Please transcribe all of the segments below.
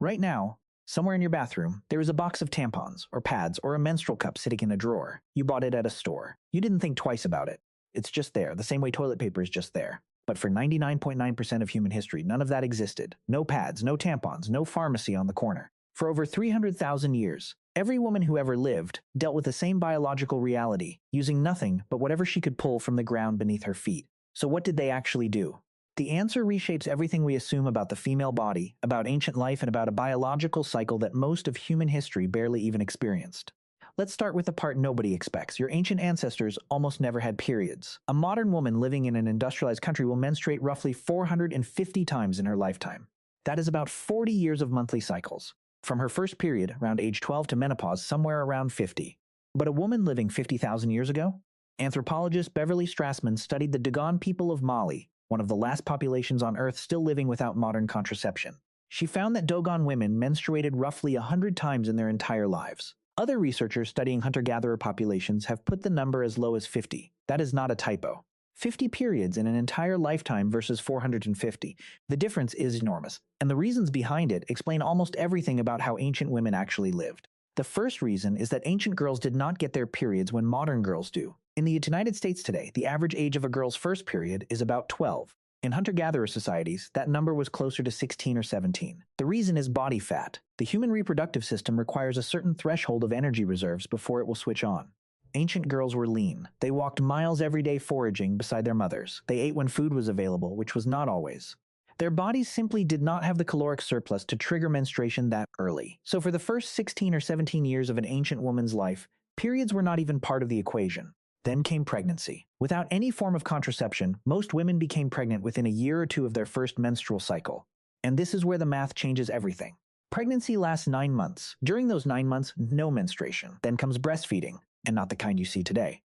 Right now, somewhere in your bathroom, there is a box of tampons or pads or a menstrual cup sitting in a drawer. You bought it at a store. You didn't think twice about it. It's just there, the same way toilet paper is just there. But for 99.9% of human history, none of that existed. No pads, no tampons, no pharmacy on the corner. For over 300,000 years, every woman who ever lived dealt with the same biological reality, using nothing but whatever she could pull from the ground beneath her feet. So what did they actually do? The answer reshapes everything we assume about the female body, about ancient life, and about a biological cycle that most of human history barely even experienced. Let's start with the part nobody expects. Your ancient ancestors almost never had periods. A modern woman living in an industrialized country will menstruate roughly 450 times in her lifetime. That is about 40 years of monthly cycles. From her first period, around age 12, to menopause, somewhere around 50. But a woman living 50,000 years ago? Anthropologist Beverly Strassman studied the Dogon people of Mali, one of the last populations on Earth still living without modern contraception. She found that Dogon women menstruated roughly 100 times in their entire lives. Other researchers studying hunter-gatherer populations have put the number as low as 50. That is not a typo. 50 periods in an entire lifetime versus 450. The difference is enormous, and the reasons behind it explain almost everything about how ancient women actually lived. The first reason is that ancient girls did not get their periods when modern girls do. In the United States today, the average age of a girl's first period is about 12. In hunter-gatherer societies, that number was closer to 16 or 17. The reason is body fat. The human reproductive system requires a certain threshold of energy reserves before it will switch on. Ancient girls were lean. They walked miles every day foraging beside their mothers. They ate when food was available, which was not always. Their bodies simply did not have the caloric surplus to trigger menstruation that early. So for the first 16 or 17 years of an ancient woman's life, periods were not even part of the equation. Then came pregnancy. Without any form of contraception, most women became pregnant within a year or two of their first menstrual cycle. And this is where the math changes everything. Pregnancy lasts 9 months. During those 9 months, no menstruation. Then comes breastfeeding, and not the kind you see today.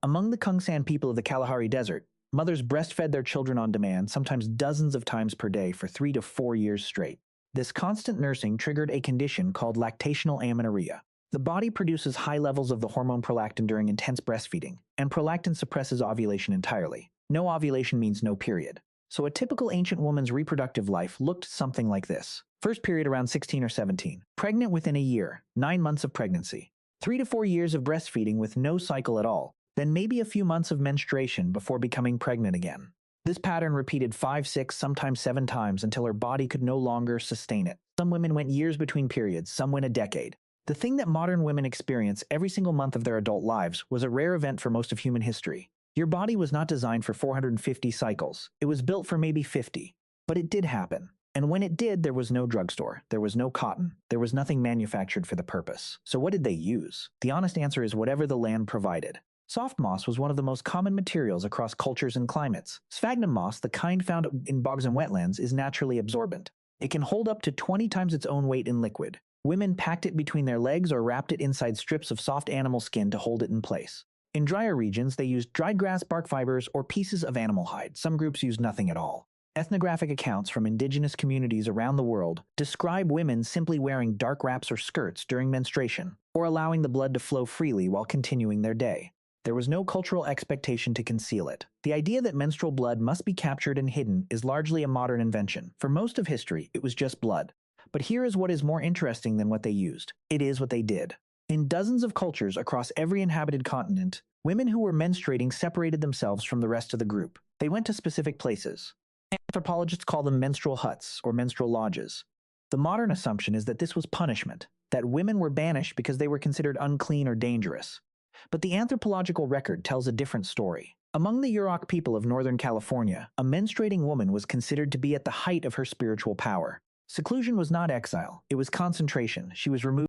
Among the Kungsan people of the Kalahari Desert, mothers breastfed their children on demand, sometimes dozens of times per day for 3 to 4 years straight. This constant nursing triggered a condition called lactational amenorrhea. The body produces high levels of the hormone prolactin during intense breastfeeding, and prolactin suppresses ovulation entirely. No ovulation means no period. So a typical ancient woman's reproductive life looked something like this. First period around 16 or 17. Pregnant within a year, 9 months of pregnancy. 3 to 4 years of breastfeeding with no cycle at all. Then maybe a few months of menstruation before becoming pregnant again. This pattern repeated 5, 6, sometimes 7 times until her body could no longer sustain it. Some women went years between periods, some went a decade. The thing that modern women experience every single month of their adult lives was a rare event for most of human history. Your body was not designed for 450 cycles. It was built for maybe 50. But it did happen. And when it did, there was no drugstore. There was no cotton. There was nothing manufactured for the purpose. So what did they use? The honest answer is whatever the land provided. Soft moss was one of the most common materials across cultures and climates. Sphagnum moss, the kind found in bogs and wetlands, is naturally absorbent. It can hold up to 20 times its own weight in liquid. Women packed it between their legs or wrapped it inside strips of soft animal skin to hold it in place. In drier regions, they used dried grass, bark fibers, or pieces of animal hide. Some groups used nothing at all. Ethnographic accounts from indigenous communities around the world describe women simply wearing dark wraps or skirts during menstruation, or allowing the blood to flow freely while continuing their day. There was no cultural expectation to conceal it. The idea that menstrual blood must be captured and hidden is largely a modern invention. For most of history, it was just blood. But here is what is more interesting than what they used. It is what they did. In dozens of cultures across every inhabited continent, women who were menstruating separated themselves from the rest of the group. They went to specific places. Anthropologists call them menstrual huts or menstrual lodges. The modern assumption is that this was punishment, that women were banished because they were considered unclean or dangerous. But the anthropological record tells a different story. Among the Yurok people of Northern California, a menstruating woman was considered to be at the height of her spiritual power. Seclusion was not exile, it was concentration. She was removed